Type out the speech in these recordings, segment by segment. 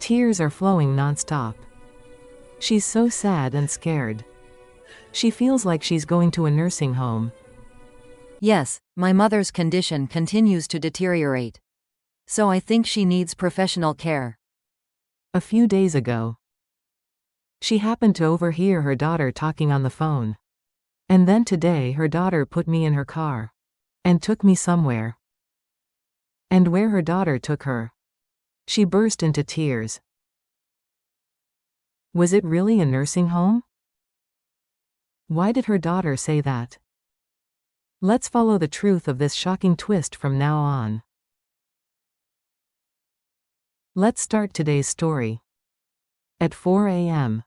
Tears are flowing non-stop. She's so sad and scared. She feels like she's going to a nursing home. Yes, my mother's condition continues to deteriorate. So I think she needs professional care. A few days ago, she happened to overhear her daughter talking on the phone. And then today her daughter put me in her car and took me somewhere. And where her daughter took her, she burst into tears. Was it really a nursing home? Why did her daughter say that? Let's follow the truth of this shocking twist from now on. Let's start today's story. At 4 a.m.,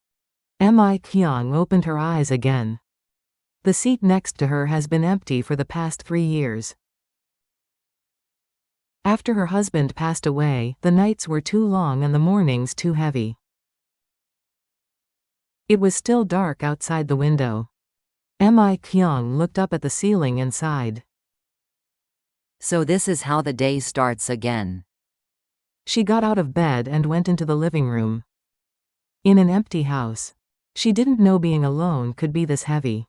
Mi-kyung opened her eyes again. The seat next to her has been empty for the past 3 years. After her husband passed away, the nights were too long and the mornings too heavy. It was still dark outside the window. Mi-kyung looked up at the ceiling and sighed. So this is how the day starts again. She got out of bed and went into the living room. In an empty house, she didn't know being alone could be this heavy.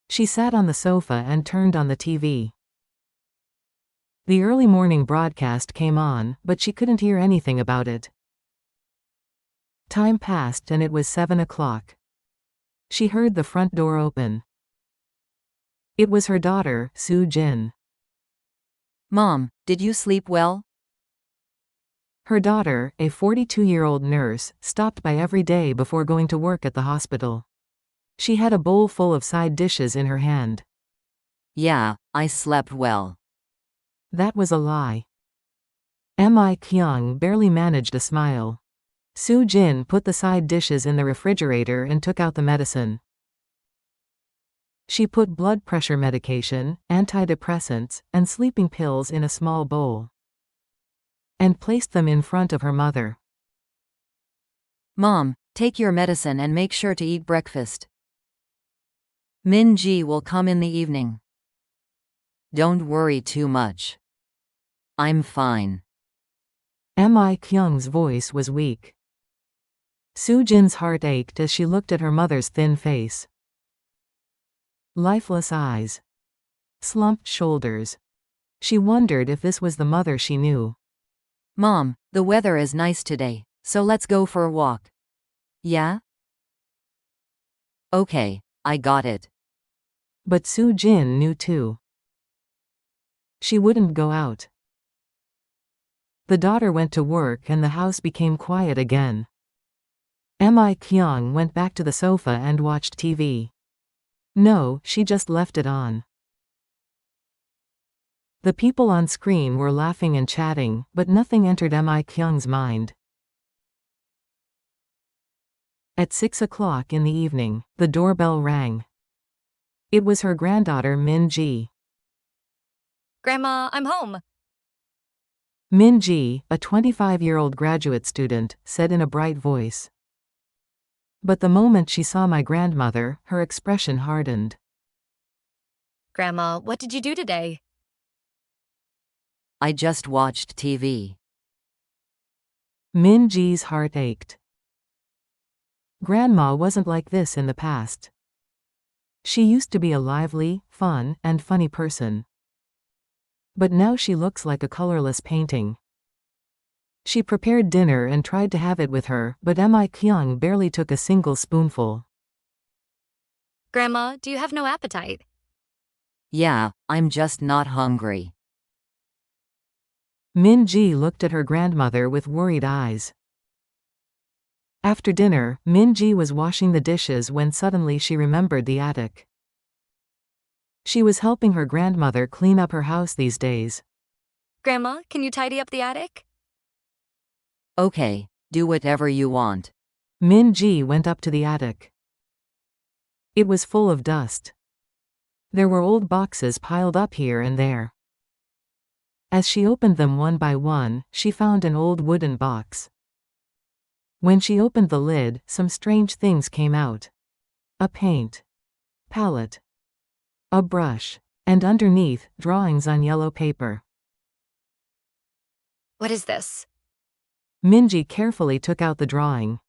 She sat on the sofa and turned on the TV. The early morning broadcast came on, but she couldn't hear anything about it. Time passed and it was 7 o'clock. She heard the front door open. It was her daughter, Soo-jin. Mom, did you sleep well? Her daughter, a 42-year-old nurse, stopped by every day before going to work at the hospital. She had a bowl full of side dishes in her hand. Yeah, I slept well. That was a lie. Mi-kyung barely managed a smile. Soo-jin put the side dishes in the refrigerator and took out the medicine. She put blood pressure medication, antidepressants, and sleeping pills in a small bowl and placed them in front of her mother. Mom, take your medicine and make sure to eat breakfast. Min-ji will come in the evening. Don't worry too much. I'm fine. Mi-kyung's voice was weak. Soo-jin's heart ached as she looked at her mother's thin face. Lifeless eyes. Slumped shoulders. She wondered if this was the mother she knew. Mom, the weather is nice today, so let's go for a walk. Yeah? Okay, I got it. But Soo-jin knew too. She wouldn't go out. The daughter went to work and the house became quiet again. Mi-kyung went back to the sofa and watched TV. No, she just left it on. The people on screen were laughing and chatting, but nothing entered Mi-kyung's mind. At 6 o'clock in the evening, the doorbell rang. It was her granddaughter Min-ji. Grandma, I'm home. Min-ji, a 25-year-old graduate student, said in a bright voice. But the moment she saw my grandmother, her expression hardened. Grandma, what did you do today? I just watched TV. Min-ji's heart ached. Grandma wasn't like this in the past. She used to be a lively, fun, and funny person. But now she looks like a colorless painting. She prepared dinner and tried to have it with her, but Mi-kyung barely took a single spoonful. Grandma, do you have no appetite? Yeah, I'm just not hungry. Min-ji looked at her grandmother with worried eyes. After dinner, Min-ji was washing the dishes when suddenly she remembered the attic. She was helping her grandmother clean up her house these days. Grandma, can you tidy up the attic? Okay, do whatever you want. Min-ji went up to the attic. It was full of dust. There were old boxes piled up here and there. As she opened them one by one, she found an old wooden box. When she opened the lid, some strange things came out. A paint palette, a brush, and underneath, drawings on yellow paper. What is this? Minji carefully took out the drawing.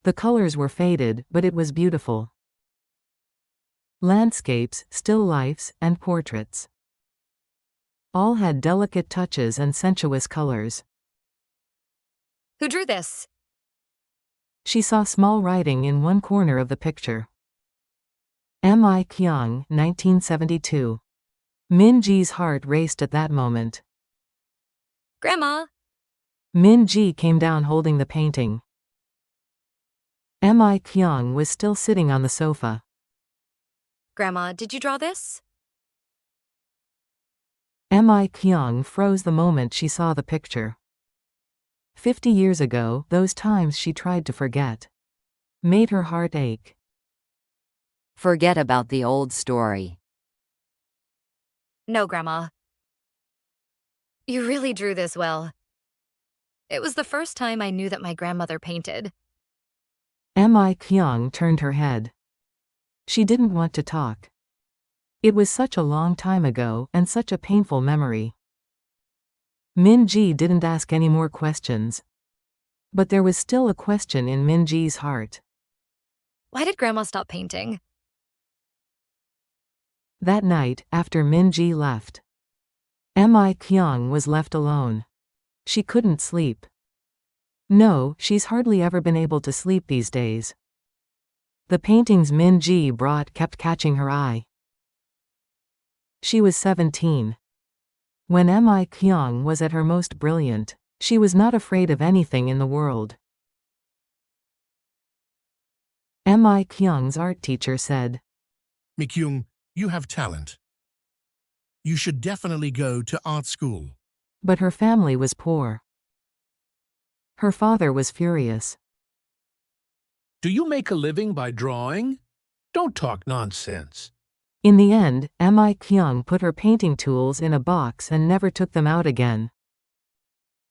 The colors were faded, but it was beautiful. Landscapes, still lifes, and portraits. All had delicate touches and sensuous colors. Who drew this? She saw small writing in one corner of the picture. Mi-kyung, 1972. Minji's heart raced at that moment. Grandma. Minji came down holding the painting. Mi-kyung was still sitting on the sofa. Grandma, did you draw this? Mi-kyung froze the moment she saw the picture. 50 years ago, those times she tried to forget made her heart ache. Forget about the old story. No, Grandma. You really drew this well. It was the first time I knew that my grandmother painted. Mi-kyung turned her head. She didn't want to talk. It was such a long time ago, and such a painful memory. Minji didn't ask any more questions. But there was still a question in Minji's heart. Why did Grandma stop painting? That night, after Minji left, Mi-kyung was left alone. She couldn't sleep. No, she's hardly ever been able to sleep these days. The paintings Minji brought kept catching her eye. She was 17. When Mi-kyung was at her most brilliant, she was not afraid of anything in the world. Mi-kyung's art teacher said, Mi-kyung, you have talent. You should definitely go to art school. but her family was poor. Her father was furious. Do you make a living by drawing? Don't talk nonsense. In the end, Mi-kyung put her painting tools in a box and never took them out again.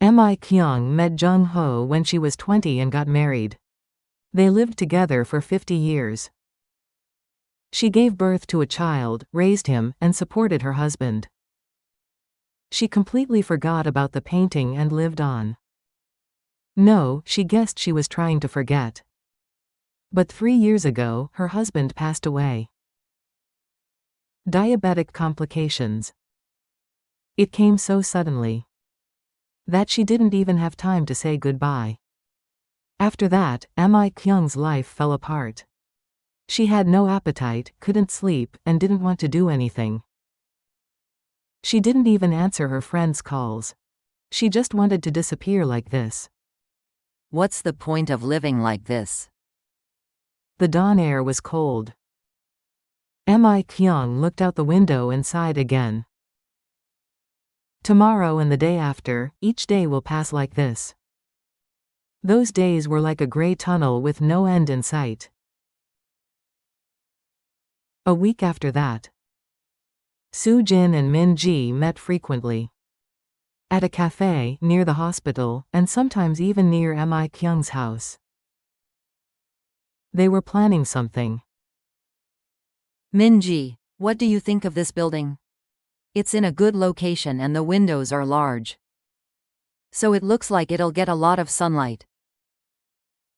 Mi-kyung met Jeong when she was 20 and got married. They lived together for 50 years. She gave birth to a child, raised him, and supported her husband. She completely forgot about the painting and lived on. No, she guessed she was trying to forget. But 3 years ago, her husband passed away. Diabetic complications. It came so suddenly that she didn't even have time to say goodbye. After that, Mi-kyung's life fell apart. She had no appetite, couldn't sleep, and didn't want to do anything. She didn't even answer her friends' calls. She just wanted to disappear like this. What's the point of living like this? The dawn air was cold. Mi-kyung looked out the window and sighed again. Tomorrow and the day after, each day will pass like this. Those days were like a gray tunnel with no end in sight. A week after that, Soo-jin and Min-ji met frequently. At a cafe, near the hospital, and sometimes even near Mi-kyung's house. They were planning something. Min-ji, what do you think of this building? It's in a good location and the windows are large. So it looks like it'll get a lot of sunlight.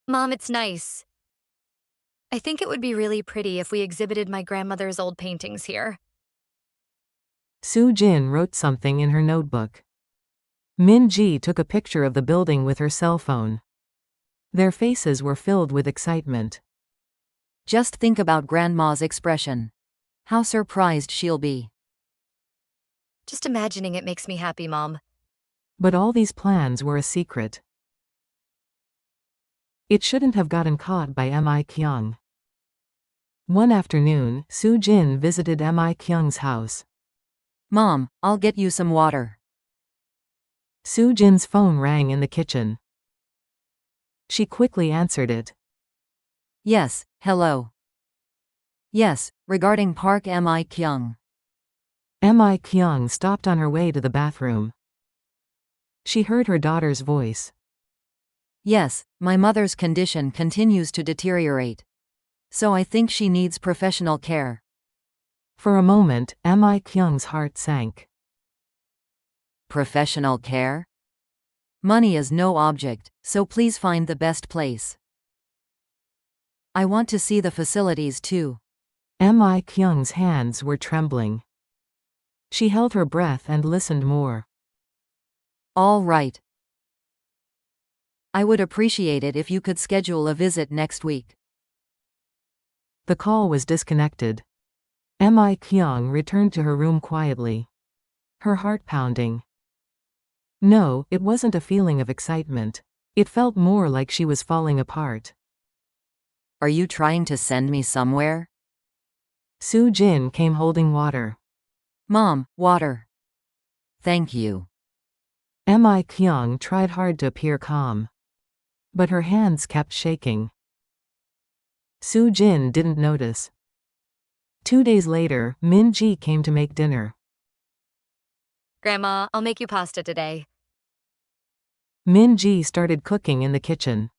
Mom, it's nice. I think it would be really pretty if we exhibited my grandmother's old paintings here. Soo-jin wrote something in her notebook. Min-ji took a picture of the building with her cell phone. Their faces were filled with excitement. Just think about Grandma's expression. How surprised she'll be. Just imagining it makes me happy, Mom. But all these plans were a secret. It shouldn't have gotten caught by Mi-kyung. One afternoon, Soo-jin visited Mi-kyung's house. Mom, I'll get you some water. Soo-jin's phone rang in the kitchen. She quickly answered it. Yes, hello. Yes, regarding Park Mi-kyung. Mi-kyung stopped on her way to the bathroom. She heard her daughter's voice. Yes, my mother's condition continues to deteriorate. So I think she needs professional care. For a moment, Mi-kyung's heart sank. Professional care? Money is no object, so please find the best place. I want to see the facilities too. Mi-kyung's hands were trembling. She held her breath and listened more. All right. I would appreciate it if you could schedule a visit next week. The call was disconnected. Mi-kyung returned to her room quietly. Her heart pounding. No, it wasn't a feeling of excitement. It felt more like she was falling apart. Are you trying to send me somewhere? Soo-jin came holding water. Mom, water. Thank you. Mi-kyung tried hard to appear calm. But her hands kept shaking. Soo-jin didn't notice. 2 days later, Min-ji came to make dinner. Grandma, I'll make you pasta today. Min-ji started cooking in the kitchen.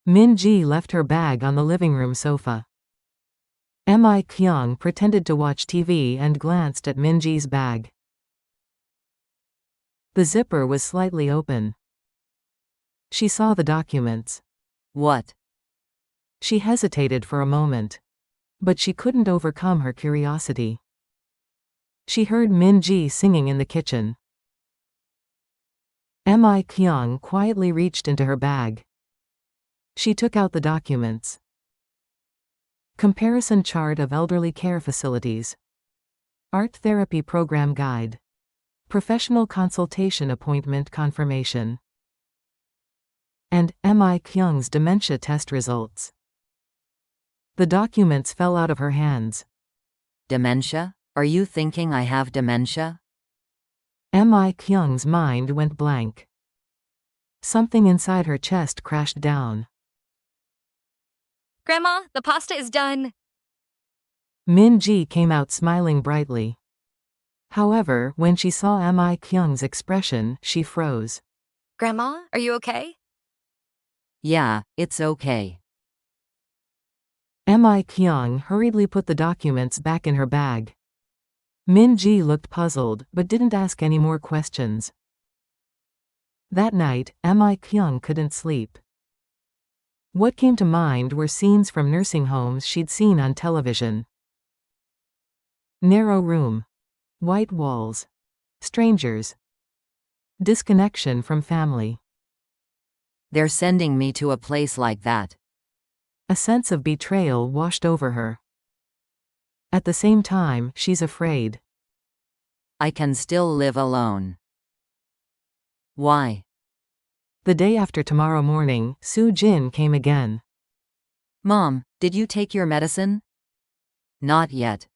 Min-ji left her bag on the living room sofa. Mi-kyung pretended to watch TV and glanced at Min-ji's bag. The zipper was slightly open. She saw the documents. What? She hesitated for a moment. But she couldn't overcome her curiosity. She heard Min-ji singing in the kitchen. Mi-kyung quietly reached into her bag. She took out the documents. Comparison chart of elderly care facilities. Art therapy program guide. Professional consultation appointment confirmation. And Mi-kyung's dementia test results. The documents fell out of her hands. Dementia? Are you thinking I have dementia? Mi-kyung's mind went blank. Something inside her chest crashed down. Grandma, the pasta is done. Min-ji came out smiling brightly. However, when she saw Mi-kyung's expression, she froze. Grandma, are you okay? Yeah, it's okay. Mi-kyung hurriedly put the documents back in her bag. Min-ji looked puzzled, but didn't ask any more questions. That night, Mi-kyung couldn't sleep. What came to mind were scenes from nursing homes she'd seen on television. Narrow room. White walls. Strangers. Disconnection from family. They're sending me to a place like that. A sense of betrayal washed over her. At the same time, she's afraid. I can still live alone. Why? The day after tomorrow morning, Soo-jin came again. Mom, did you take your medicine? Not yet.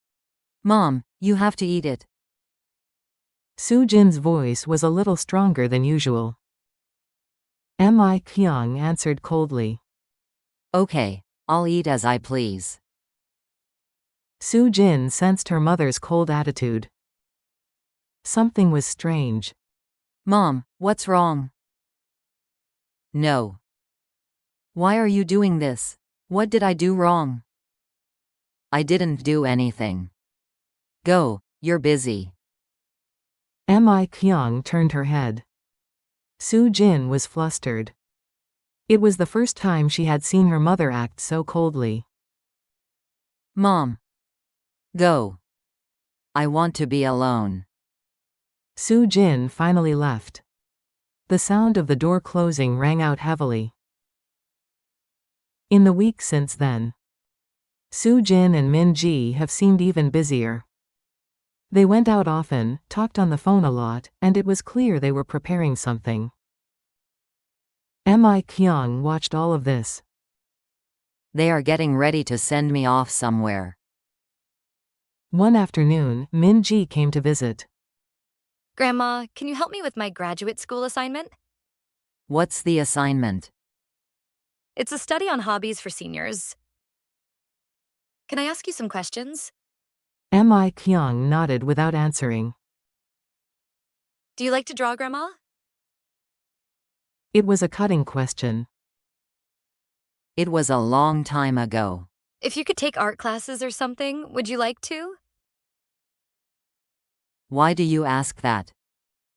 Mom, you have to eat it. Soo-jin's voice was a little stronger than usual. Mi-kyung answered coldly. Okay, I'll eat as I please. Soo-jin sensed her mother's cold attitude. Something was strange. Mom, what's wrong? No. Why are you doing this? What did I do wrong? I didn't do anything. Go, you're busy. Mi-kyung turned her head. Soo-jin was flustered. It was the first time she had seen her mother act so coldly. Mom. Go. I want to be alone. Soo-jin finally left. The sound of the door closing rang out heavily. In the weeks since then, Soo-jin and Min-ji have seemed even busier. They went out often, talked on the phone a lot, and it was clear they were preparing something. Mi-kyung watched all of this. They are getting ready to send me off somewhere. One afternoon, Min-ji came to visit. Grandma, can you help me with my graduate school assignment? What's the assignment? It's a study on hobbies for seniors. Can I ask you some questions? Mi-kyung nodded without answering. Do you like to draw, Grandma? It was a cutting question. It was a long time ago. If you could take art classes or something, would you like to? Why do you ask that?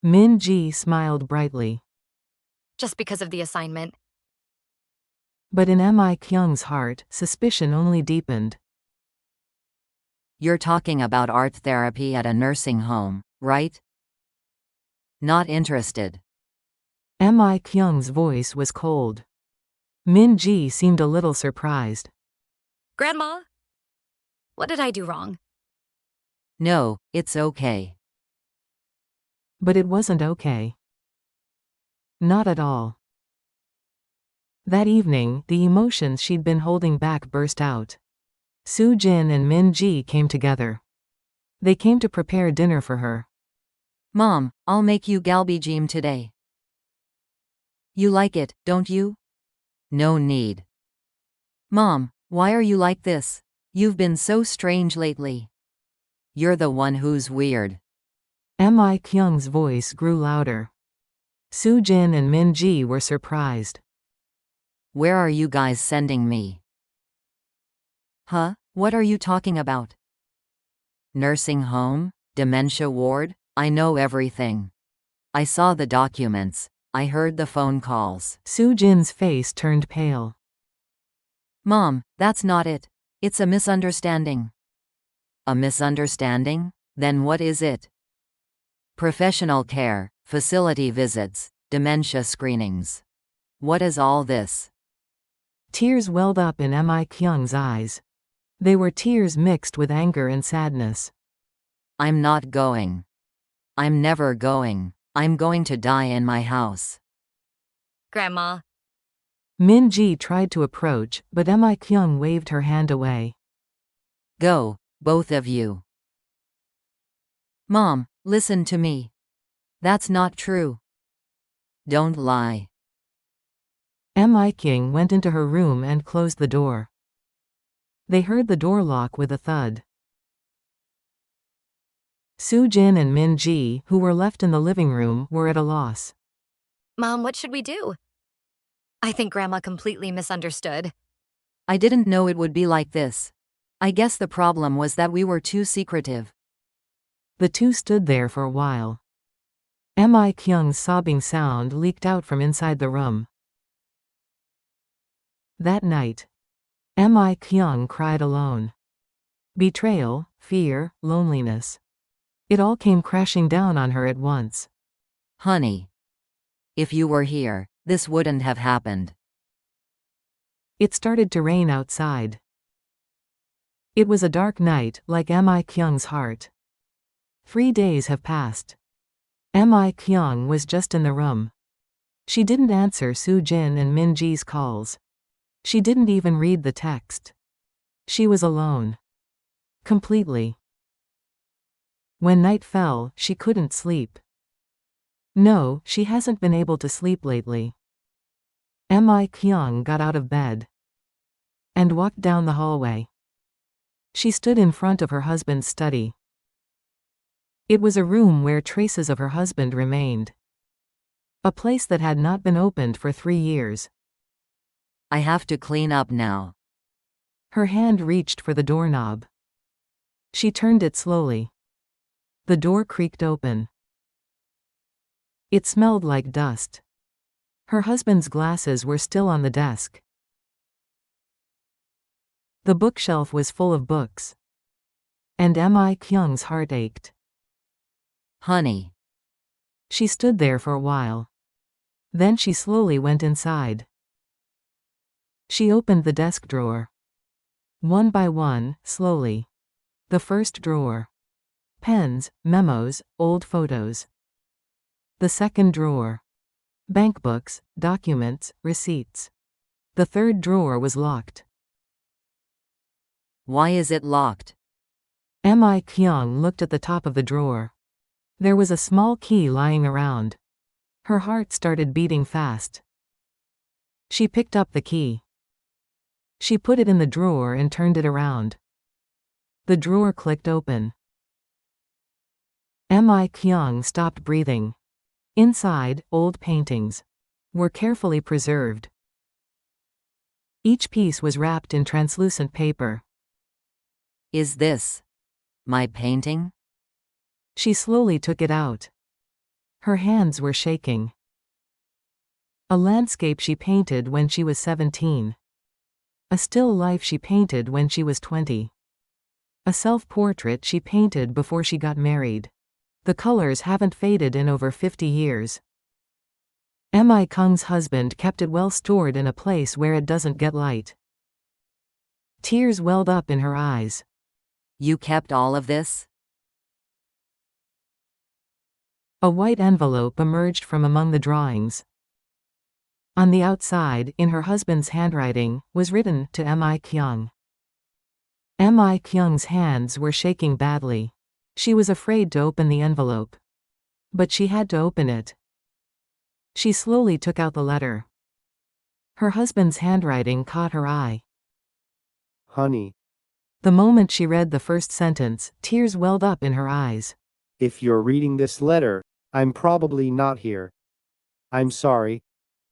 Min-ji smiled brightly. just because of the assignment. But in Mi-kyung's heart, suspicion only deepened. You're talking about art therapy at a nursing home, right? Not interested. Mi-kyung's voice was cold. Min-ji seemed a little surprised. Grandma? What did I do wrong? No, it's okay. But it wasn't okay. Not at all. That evening, the emotions she'd been holding back burst out. Soo-jin and Min-ji came together. They came to prepare dinner for her. Mom, I'll make you galbijim today. You like it, don't you? No need. Mom, why are you like this? You've been so strange lately. You're the one who's weird. Mi-kyung's voice grew louder. Soo-jin and Min-ji were surprised. Where are you guys sending me? Huh? What are you talking about? Nursing home? Dementia ward? I know everything. I saw the documents. I heard the phone calls. Soo-jin's face turned pale. Mom, that's not it. It's a misunderstanding. A misunderstanding? Then what is it? Professional care, facility visits, dementia screenings. What is all this? Tears welled up in Mi-kyung's eyes. They were tears mixed with anger and sadness. I'm not going. I'm never going. I'm going to die in my house. Grandma. Min-ji tried to approach, but Mi-kyung waved her hand away. Go, both of you. Mom, listen to me. That's not true. Don't lie. Mi-kyung went into her room and closed the door. They heard the door lock with a thud. Soo-jin and Min-ji, who were left in the living room, were at a loss. Mom, what should we do? I think Grandma completely misunderstood. I didn't know it would be like this. I guess the problem was that we were too secretive. The two stood there for a while. Mi-kyung's sobbing sound leaked out from inside the room. That night, Mi-kyung cried alone. Betrayal, fear, loneliness. It all came crashing down on her at once. Honey. If you were here, this wouldn't have happened. It started to rain outside. It was a dark night, like Mi-kyung's heart. 3 days have passed. Mi-kyung was just in the room. She didn't answer Soo-jin and Min-ji's calls. She didn't even read the text. She was alone. Completely. When night fell, she couldn't sleep. No, she hasn't been able to sleep lately. Mi-kyung got out of bed and walked down the hallway. She stood in front of her husband's study. It was a room where traces of her husband remained. A place that had not been opened for 3 years. I have to clean up now. Her hand reached for the doorknob. She turned it slowly. The door creaked open. It smelled like dust. Her husband's glasses were still on the desk. The bookshelf was full of books. And Mi-kyung's heart ached. Honey. She stood there for a while. Then she slowly went inside. She opened the desk drawer. One by one, slowly. The first drawer. Pens, memos, old photos. The second drawer. Bank books, documents, receipts. The third drawer was locked. Why is it locked? Mi-kyung looked at the top of the drawer. There was a small key lying around. Her heart started beating fast. She picked up the key. She put it in the drawer and turned it around. The drawer clicked open. Mi-kyung stopped breathing. Inside, old paintings were carefully preserved. Each piece was wrapped in translucent paper. Is this my painting? She slowly took it out. Her hands were shaking. A landscape she painted when she was 17. A still life she painted when she was 20. A self-portrait she painted before she got married. The colors haven't faded in over 50 years. Mi-kyung's husband kept it well stored in a place where it doesn't get light. Tears welled up in her eyes. You kept all of this? A white envelope emerged from among the drawings. On the outside, in her husband's handwriting, was written, "To Mi-kyung." Mi-kyung's hands were shaking badly. She was afraid to open the envelope. But she had to open it. She slowly took out the letter. Her husband's handwriting caught her eye. Honey, The moment she read the first sentence, tears welled up in her eyes. if you're reading this letter, I'm probably not here. I'm sorry.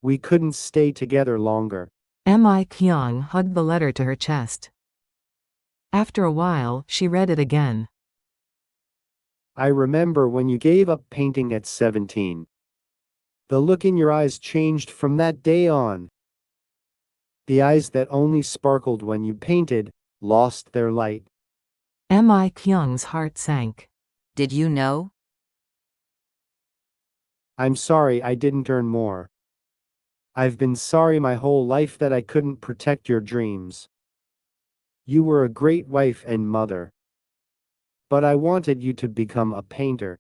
We couldn't stay together longer. Mi-kyung hugged the letter to her chest. After a while, she read it again. I remember when you gave up painting at 17. The look in your eyes changed from that day on. The eyes that only sparkled when you painted lost their light. Mi-kyung's heart sank. Did you know? I'm sorry I didn't earn more. I've been sorry my whole life that I couldn't protect your dreams. You were a great wife and mother. But I wanted you to become a painter.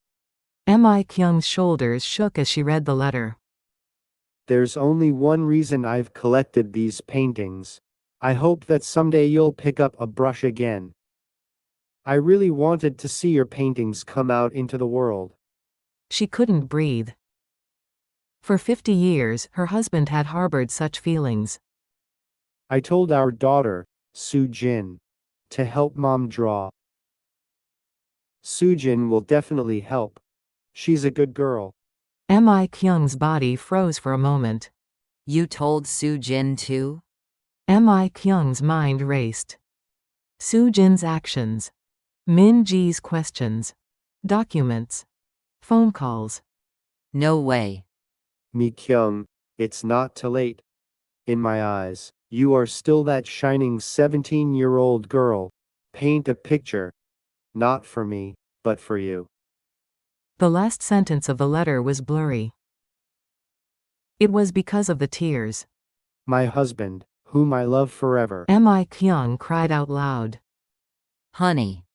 Mi-kyung's shoulders shook as she read the letter. There's only one reason I've collected these paintings. I hope that someday you'll pick up a brush again. I really wanted to see your paintings come out into the world. She couldn't breathe. For 50 years, her husband had harbored such feelings. I told our daughter, Soo-jin, to help Mom draw. Soo-jin will definitely help. She's a good girl. Mi-kyung's body froze for a moment. You told Soo-jin too? Mi-kyung's mind raced. Soo-jin's actions. Min-ji's questions. Documents. Phone calls. No way. Mi-kyung, it's not too late. In my eyes, you are still that shining 17-year-old girl. Paint a picture. Not for me, but for you. The last sentence of the letter was blurry. It was because of the tears. My husband, whom I love forever. Mi-kyung cried out loud. Honey.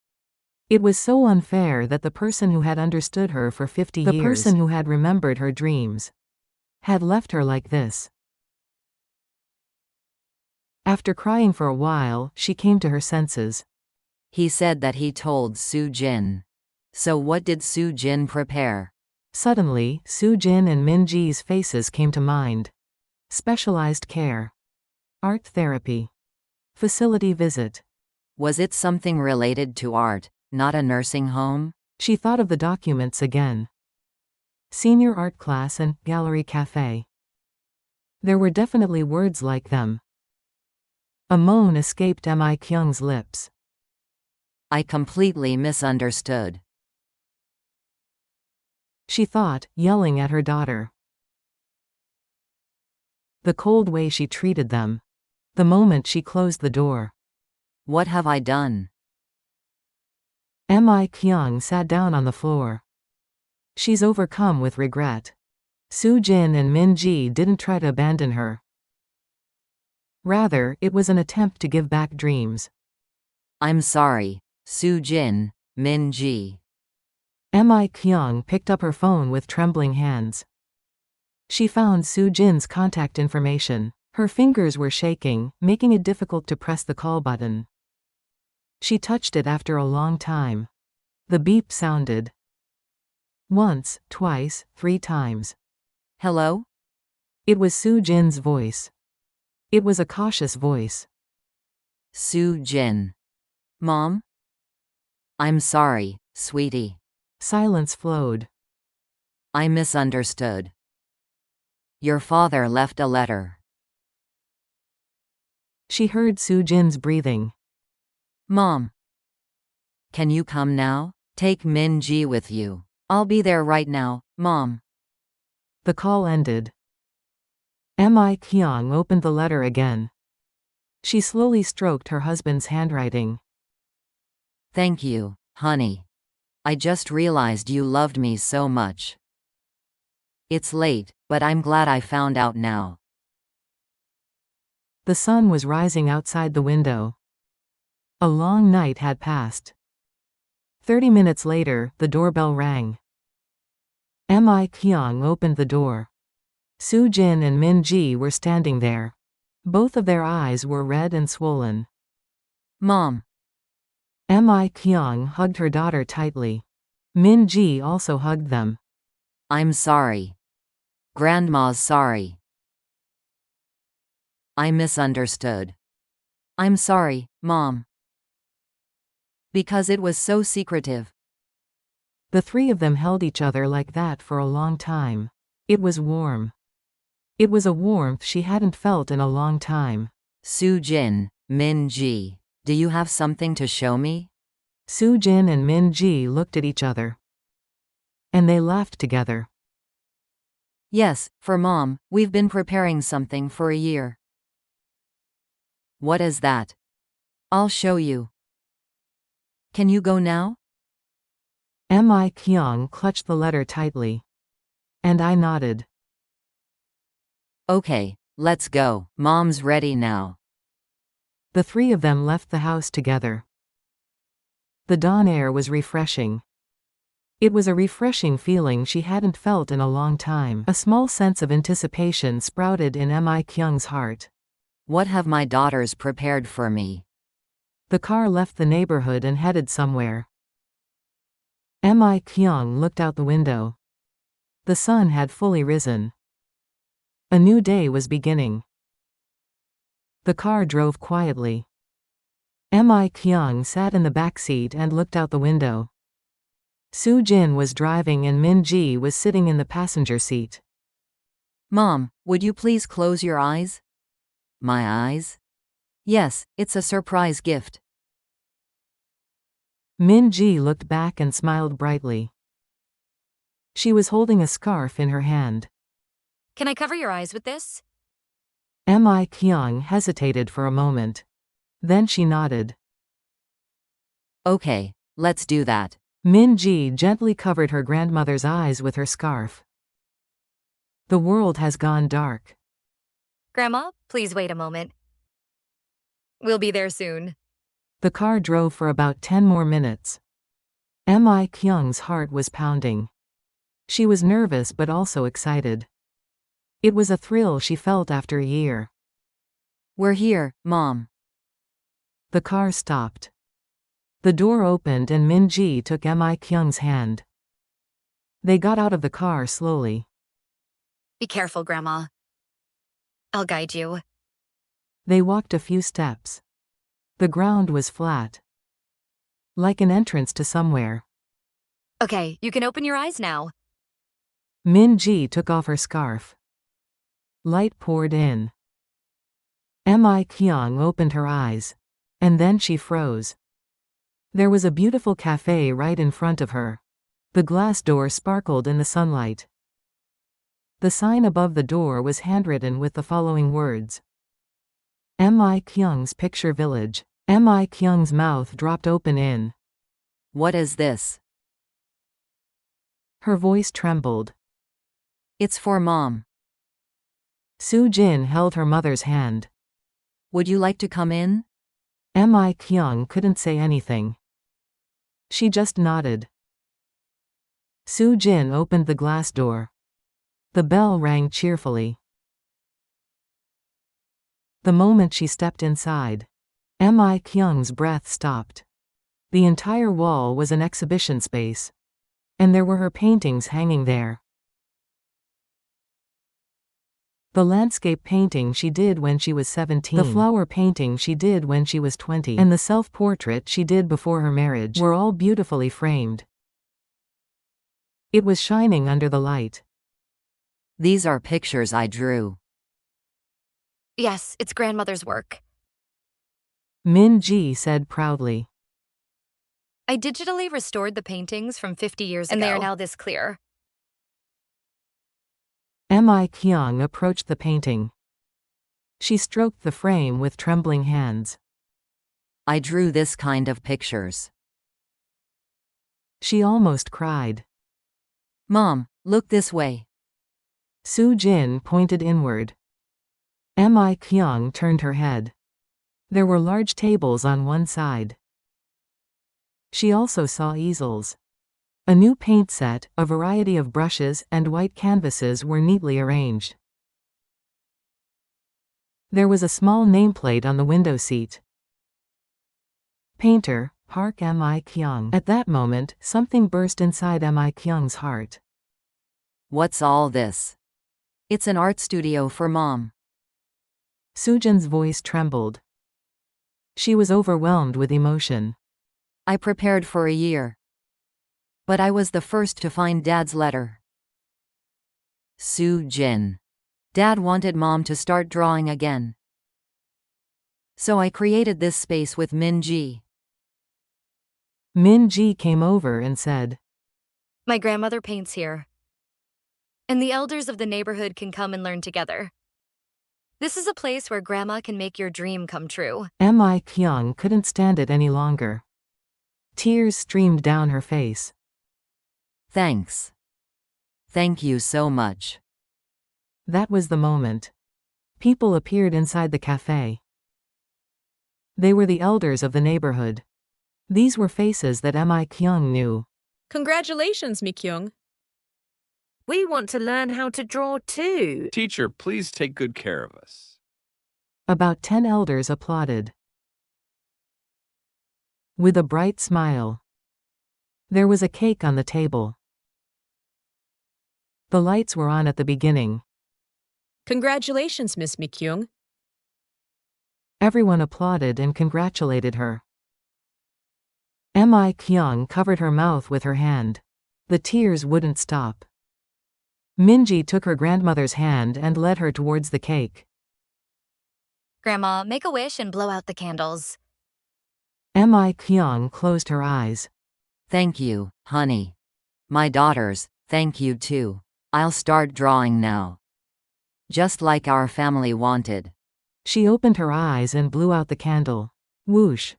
It was so unfair that the person who had understood her for 50 years, the person who had remembered her dreams, had left her like this. After crying for a while, she came to her senses. He said that he told Soo-jin. So what did Soo-jin prepare? Suddenly, Soo-jin and Min-ji's faces came to mind. Specialized care. Art therapy. Facility visit. Was it something related to art, not a nursing home? She thought of the documents again. Senior art class and gallery cafe. There were definitely words like them. A moan escaped Mi-kyung's lips. I completely misunderstood. She thought, yelling at her daughter. The cold way she treated them. The moment she closed the door. What have I done? Mi-kyung sat down on the floor. She's overcome with regret. Soo-jin and Min-ji didn't try to abandon her. Rather, it was an attempt to give back dreams. I'm sorry, Soo-jin, Min-ji. Mi-kyung picked up her phone with trembling hands. She found Soo-jin's contact information. Her fingers were shaking, making it difficult to press the call button. She touched it after a long time. The beep sounded. Once, twice, 3 times. Hello? It was Soo-jin's voice. It was a cautious voice. Soo-jin. Mom? I'm sorry, sweetie. Silence flowed. I misunderstood. Your father left a letter. She heard Soo-jin's breathing. Mom. Can you come now? Take Min-ji with you. I'll be there right now, Mom. The call ended. Mi-kyung opened the letter again. She slowly stroked her husband's handwriting. Thank you, honey. I just realized you loved me so much. It's late, but I'm glad I found out now. The sun was rising outside the window. A long night had passed. 30 minutes later, the doorbell rang. Mi-kyung opened the door. Soo-jin and Min-ji were standing there. Both of their eyes were red and swollen. Mom. Mi-kyung hugged her daughter tightly. Min-ji also hugged them. I'm sorry. Grandma's sorry. I misunderstood. I'm sorry, Mom. Because it was so secretive. The three of them held each other like that for a long time. It was warm. It was a warmth she hadn't felt in a long time. Soo-jin, Min-ji, do you have something to show me? Soo-jin and Min-ji looked at each other. And they laughed together. Yes, for Mom, we've been preparing something for a year. What is that? I'll show you. Can you go now? Mi-kyung clutched the letter tightly. And I nodded. Okay, let's go. Mom's ready now. The three of them left the house together. The dawn air was refreshing. It was a refreshing feeling she hadn't felt in a long time. A small sense of anticipation sprouted in Mi-kyung's heart. What have my daughters prepared for me? The car left the neighborhood and headed somewhere. Mi-kyung looked out the window. The sun had fully risen. A new day was beginning. The car drove quietly. Mi-kyung sat in the back seat and looked out the window. Soo-jin was driving and Min-ji was sitting in the passenger seat. Mom, would you please close your eyes? My eyes? Yes, it's a surprise gift. Min-ji looked back and smiled brightly. She was holding a scarf in her hand. Can I cover your eyes with this? Mi-kyung hesitated for a moment. Then she nodded. Okay, let's do that. Min-ji gently covered her grandmother's eyes with her scarf. The world has gone dark. Grandma, please wait a moment. We'll be there soon. The car drove for about 10 more minutes. Mi-kyung's heart was pounding. She was nervous but also excited. It was a thrill she felt after a year. We're here, Mom. The car stopped. The door opened and Min-ji took Mi-kyung's hand. They got out of the car slowly. Be careful, Grandma. I'll guide you. They walked a few steps. The ground was flat. Like an entrance to somewhere. Okay, you can open your eyes now. Min-ji took off her scarf. Light poured in. Mi-kyung opened her eyes. And then she froze. There was a beautiful cafe right in front of her. The glass door sparkled in the sunlight. The sign above the door was handwritten with the following words. Mi-kyung's Picture Village. Mi-kyung's mouth dropped open in. What is this? Her voice trembled. It's for Mom. Soo-jin held her mother's hand. Would you like to come in? Mi-kyung couldn't say anything. She just nodded. Soo-jin opened the glass door. The bell rang cheerfully. The moment she stepped inside, Mi-kyung's breath stopped. The entire wall was an exhibition space. And there were her paintings hanging there. The landscape painting she did when she was 17, the flower painting she did when she was 20, and the self-portrait she did before her marriage were all beautifully framed. It was shining under the light. These are pictures I drew. Yes, it's grandmother's work. Min-ji said proudly. I digitally restored the paintings from 50 years ago. And they are now this clear. Mi-kyung approached the painting. She stroked the frame with trembling hands. I drew this kind of pictures. She almost cried. Mom, look this way. Soo-jin pointed inward. Mi-kyung turned her head. There were large tables on one side. She also saw easels. A new paint set, a variety of brushes, and white canvases were neatly arranged. There was a small nameplate on the window seat. Painter, Park Mi-kyung. At that moment, something burst inside Mi-kyung's heart. What's all this? It's an art studio for Mom. Soo-jin's voice trembled. She was overwhelmed with emotion. I prepared for a year. But I was the first to find Dad's letter. Soo-jin. Dad wanted Mom to start drawing again. So I created this space with Min-ji. Min-ji came over and said, My grandmother paints here. And the elders of the neighborhood can come and learn together. This is a place where Grandma can make your dream come true. Mi-kyung couldn't stand it any longer. Tears streamed down her face. Thanks. Thank you so much. That was the moment. People appeared inside the cafe. They were the elders of the neighborhood. These were faces that Mi-kyung knew. Congratulations, Mi-kyung. We want to learn how to draw too. Teacher, please take good care of us. About 10 elders applauded. With a bright smile. There was a cake on the table. The lights were on at the beginning. Congratulations, Miss Mi-kyung. Everyone applauded and congratulated her. Mi-kyung covered her mouth with her hand. The tears wouldn't stop. Min-ji took her grandmother's hand and led her towards the cake. Grandma, make a wish and blow out the candles. Mi-kyung closed her eyes. Thank you, honey. My daughters, thank you too. I'll start drawing now. Just like our family wanted. She opened her eyes and blew out the candle. Whoosh!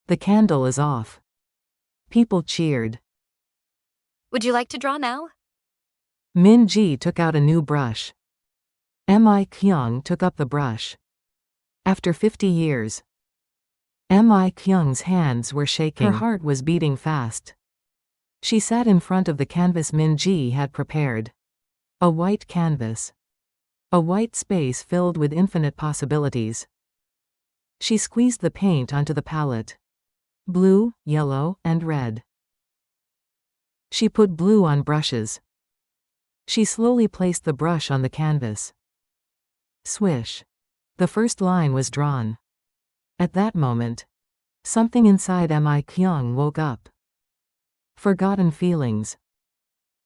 The candle is off. People cheered. Would you like to draw now? Min-ji took out a new brush. Mi-kyung took up the brush. After 50 years. Mi-kyung's hands were shaking. Her heart was beating fast. She sat in front of the canvas Min-ji had prepared. A white canvas. A white space filled with infinite possibilities. She squeezed the paint onto the palette. Blue, yellow, and red. She put blue on brushes. She slowly placed the brush on the canvas. Swish. The first line was drawn. At that moment, something inside Mi-kyung woke up. Forgotten feelings.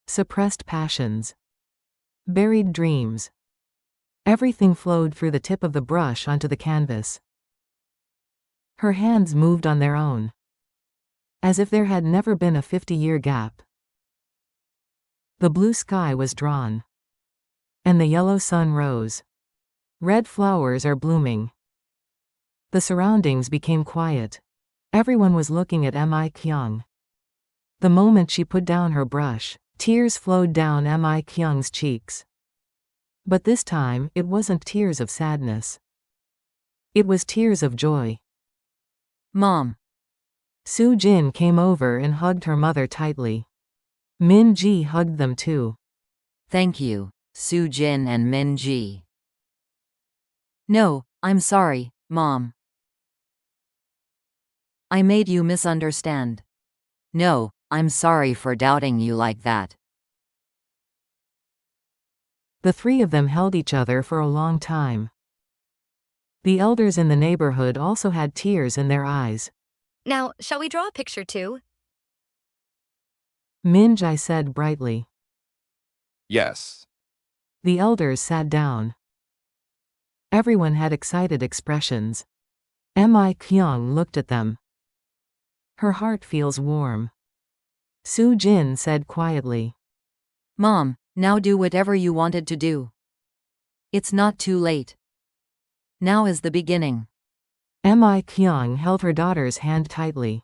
Suppressed passions. Buried dreams. Everything flowed through the tip of the brush onto the canvas. Her hands moved on their own. As if there had never been a 50-year gap. The blue sky was drawn. And the yellow sun rose. Red flowers are blooming. The surroundings became quiet. Everyone was looking at Mi-kyung. The moment she put down her brush, tears flowed down Mi-kyung's cheeks. But this time, it wasn't tears of sadness. It was tears of joy. Mom. Soo-jin came over and hugged her mother tightly. Min-ji hugged them too. Thank you, Soo-jin and Min-ji. No, I'm sorry, Mom. I made you misunderstand. No, I'm sorry for doubting you like that. The three of them held each other for a long time. The elders in the neighborhood also had tears in their eyes. Now, shall we draw a picture too? Min-ji said brightly. Yes. The elders sat down. Everyone had excited expressions. Mi-kyung looked at them. Her heart feels warm. Soo-jin said quietly. Mom, Now do whatever you wanted to do. It's not too late. Now is the beginning. Mi-kyung held her daughter's hand tightly.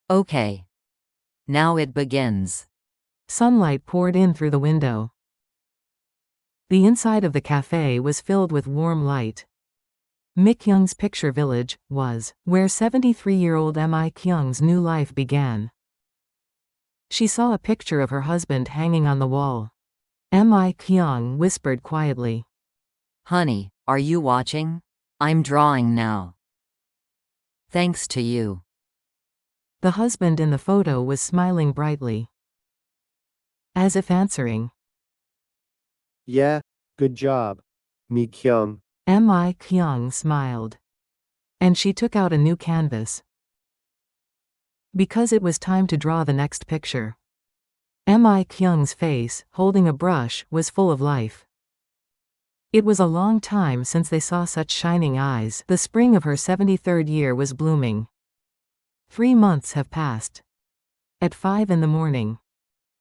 Okay. Now it begins. Sunlight poured in through the window. The inside of the cafe was filled with warm light. Mi-kyung's picture village was where 73-year-old Mi-kyung's new life began. She saw a picture of her husband hanging on the wall. Mi-kyung whispered quietly. Honey, are you watching? I'm drawing now. Thanks to you. The husband in the photo was smiling brightly, as if answering. Yeah, good job, Mi-kyung. Mi-kyung smiled. And she took out a new canvas. Because it was time to draw the next picture. Mi-kyung's face, holding a brush, was full of life. It was a long time since they saw such shining eyes. The spring of her 73rd year was blooming. 3 months have passed. At 5 in the morning,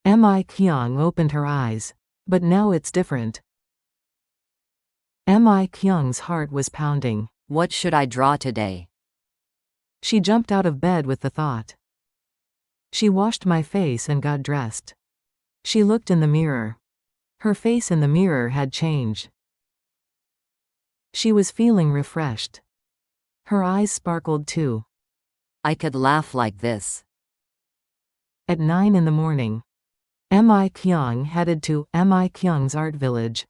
Mi-kyung opened her eyes. But now it's different. Mi-kyung's heart was pounding. What should I draw today? She jumped out of bed with the thought. She washed my face and got dressed. She looked in the mirror. Her face in the mirror had changed. She was feeling refreshed. Her eyes sparkled too. I could laugh like this. At 9 in the morning, Mi-kyung headed to Mi-kyung's art village.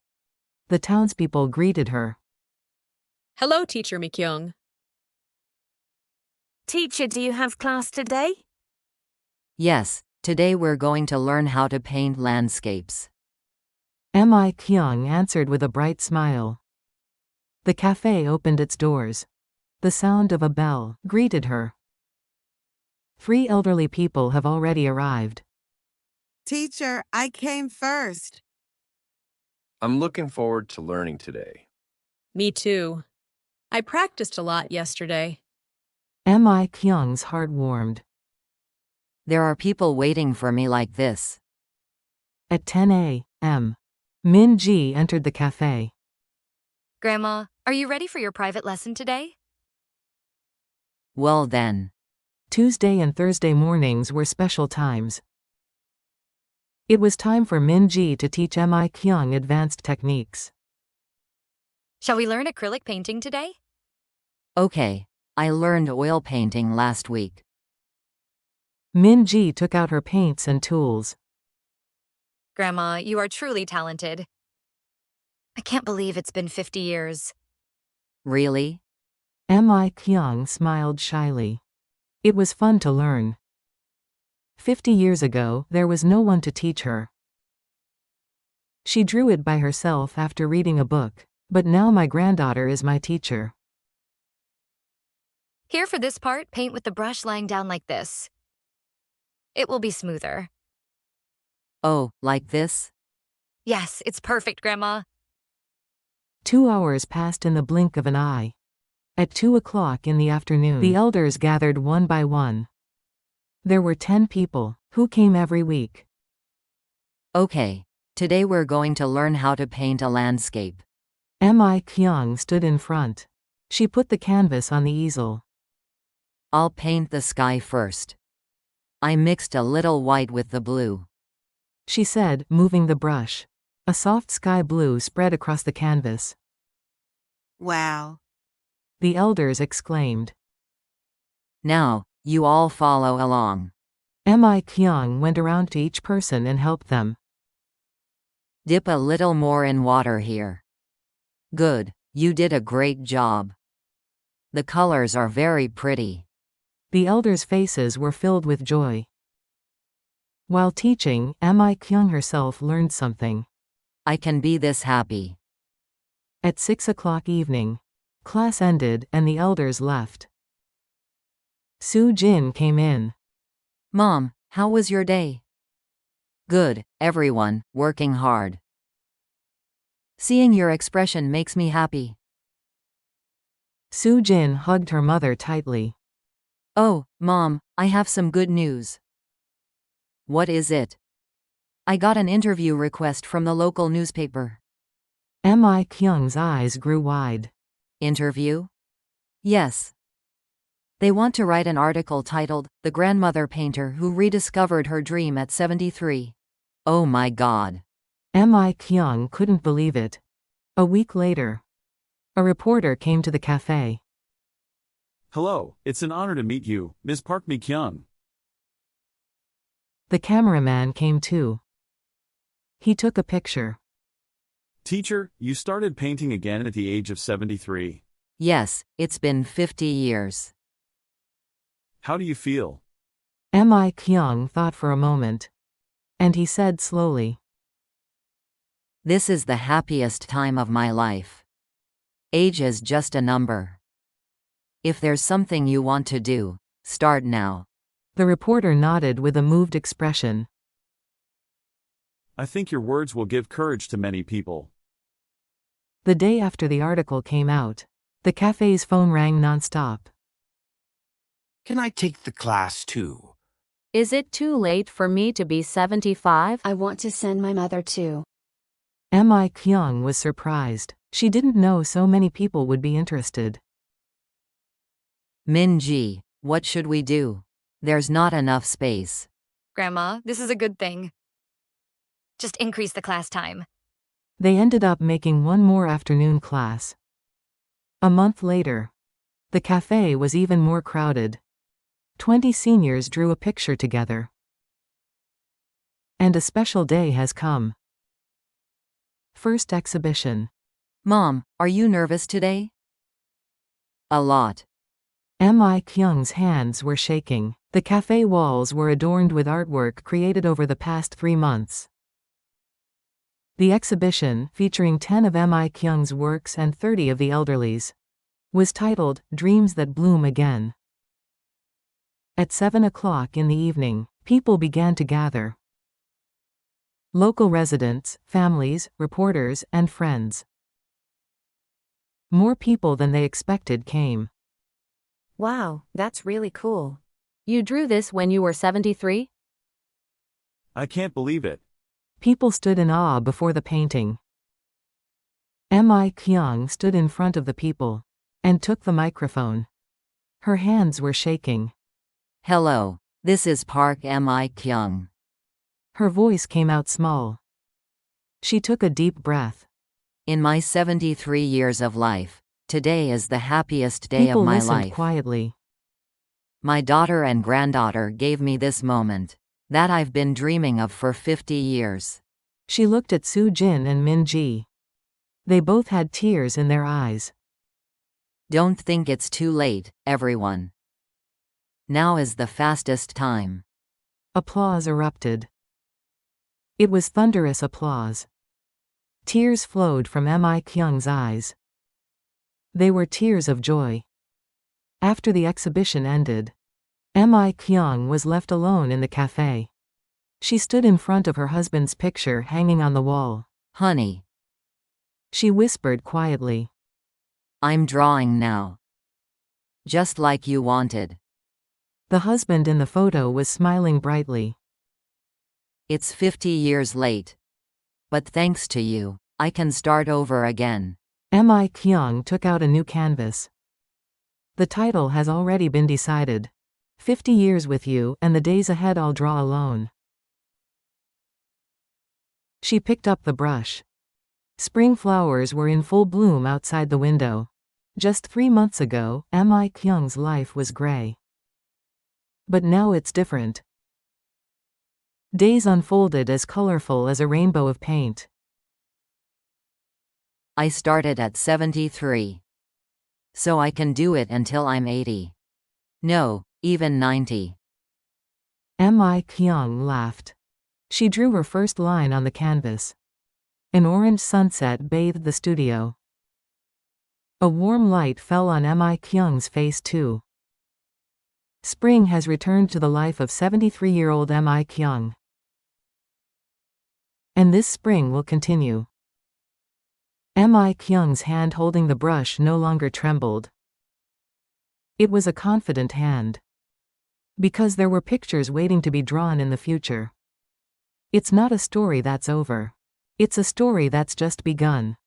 The townspeople greeted her. Hello, Teacher Mi-kyung. Teacher, do you have class today? Yes, today we're going to learn how to paint landscapes. Mi-kyung answered with a bright smile. The cafe opened its doors. The sound of a bell greeted her. 3 elderly people have already arrived. Teacher, I came first. I'm looking forward to learning today. Me too. I practiced a lot yesterday. Mi-kyung's heart warmed. There are people waiting for me like this. At 10 a.m., Min-ji entered the cafe. Grandma, are you ready for your private lesson today? Well then. Tuesday and Thursday mornings were special times. It was time for Min-ji to teach Mi-kyung advanced techniques. Shall we learn acrylic painting today? Okay, I learned oil painting last week. Min-ji took out her paints and tools. Grandma, you are truly talented. I can't believe it's been 50 years. Really? Mi-kyung smiled shyly. It was fun to learn. 50 years ago, there was no one to teach her. She drew it by herself after reading a book, but now my granddaughter is my teacher. Here for this part, paint with the brush lying down like this. It will be smoother. Oh, like this? Yes, it's perfect, Grandma. 2 hours passed in the blink of an eye. At 2 o'clock in the afternoon, the elders gathered one by one. There were 10 people, who came every week. Okay, today we're going to learn how to paint a landscape. Mi-kyung stood in front. She put the canvas on the easel. I'll paint the sky first. I mixed a little white with the blue. She said, moving the brush. A soft sky blue spread across the canvas. Wow. The elders exclaimed. Now, you all follow along. Mi-kyung went around to each person and helped them. Dip a little more in water here. Good, you did a great job. The colors are very pretty. The elders' faces were filled with joy. While teaching, Mi-kyung herself learned something. I can be this happy. At 6 o'clock evening, class ended and the elders left. Soo-jin came in. Mom, how was your day? Good, everyone, working hard. Seeing your expression makes me happy. Soo-jin hugged her mother tightly. Oh, Mom, I have some good news. What is it? I got an interview request from the local newspaper. Mi-kyung's eyes grew wide. Interview? Yes. They want to write an article titled, "The Grandmother Painter Who Rediscovered Her Dream at 73. Oh my God. Mi-kyung couldn't believe it. A week later, a reporter came to the cafe. Hello, it's an honor to meet you, Ms. Park Mi-kyung. The cameraman came too. He took a picture. Teacher, you started painting again at the age of 73. Yes, it's been 50 years. How do you feel? Mi-kyung thought for a moment. And he said slowly, This is the happiest time of my life. Age is just a number. If there's something you want to do, start now. The reporter nodded with a moved expression. I think your words will give courage to many people. The day after the article came out, the cafe's phone rang nonstop. Can I take the class too? Is it too late for me to be 75? I want to send my mother too. Mi-kyung was surprised. She didn't know so many people would be interested. Min-ji, what should we do? There's not enough space. Grandma, this is a good thing. Just increase the class time. They ended up making one more afternoon class. A month later, the cafe was even more crowded. 20 seniors drew a picture together. And a special day has come. First exhibition. Mom, are you nervous today? A lot. Mi-kyung's hands were shaking. The cafe walls were adorned with artwork created over the past 3 months. The exhibition, featuring 10 of Mi-kyung's works and 30 of the elderly's, was titled, Dreams That Bloom Again. At 7 o'clock in the evening, people began to gather. Local residents, families, reporters, and friends. More people than they expected came. Wow, that's really cool. You drew this when you were 73? I can't believe it. People stood in awe before the painting. Mi-kyung stood in front of the people and took the microphone. Her hands were shaking. Hello, this is Park Mi-kyung. Her voice came out small. She took a deep breath. In my 73 years of life, today is the happiest day People of my listened life. quietly. My daughter and granddaughter gave me this moment that I've been dreaming of for 50 years. She looked at Soo-jin and Min-ji. They both had tears in their eyes. Don't think it's too late, everyone. Now is the fastest time. Applause erupted. It was thunderous applause. Tears flowed from Mi-kyung's eyes. They were tears of joy. After the exhibition ended, Mi-kyung was left alone in the cafe. She stood in front of her husband's picture hanging on the wall. Honey. She whispered quietly. I'm drawing now. Just like you wanted. The husband in the photo was smiling brightly. It's 50 years late. But thanks to you, I can start over again. Mi-kyung took out a new canvas. The title has already been decided. 50 years with you, and the days ahead I'll draw alone. She picked up the brush. Spring flowers were in full bloom outside the window. Just 3 months ago, Mi-kyung's life was gray. But now it's different. Days unfolded as colorful as a rainbow of paint. I started at 73. So I can do it until I'm 80. No, even 90. Mi-kyung laughed. She drew her first line on the canvas. An orange sunset bathed the studio. A warm light fell on Mi-kyung's face too. Spring has returned to the life of 73-year-old Mi-kyung. And this spring will continue. Mi-kyung's hand holding the brush no longer trembled. It was a confident hand. Because there were pictures waiting to be drawn in the future. It's not a story that's over. It's a story that's just begun.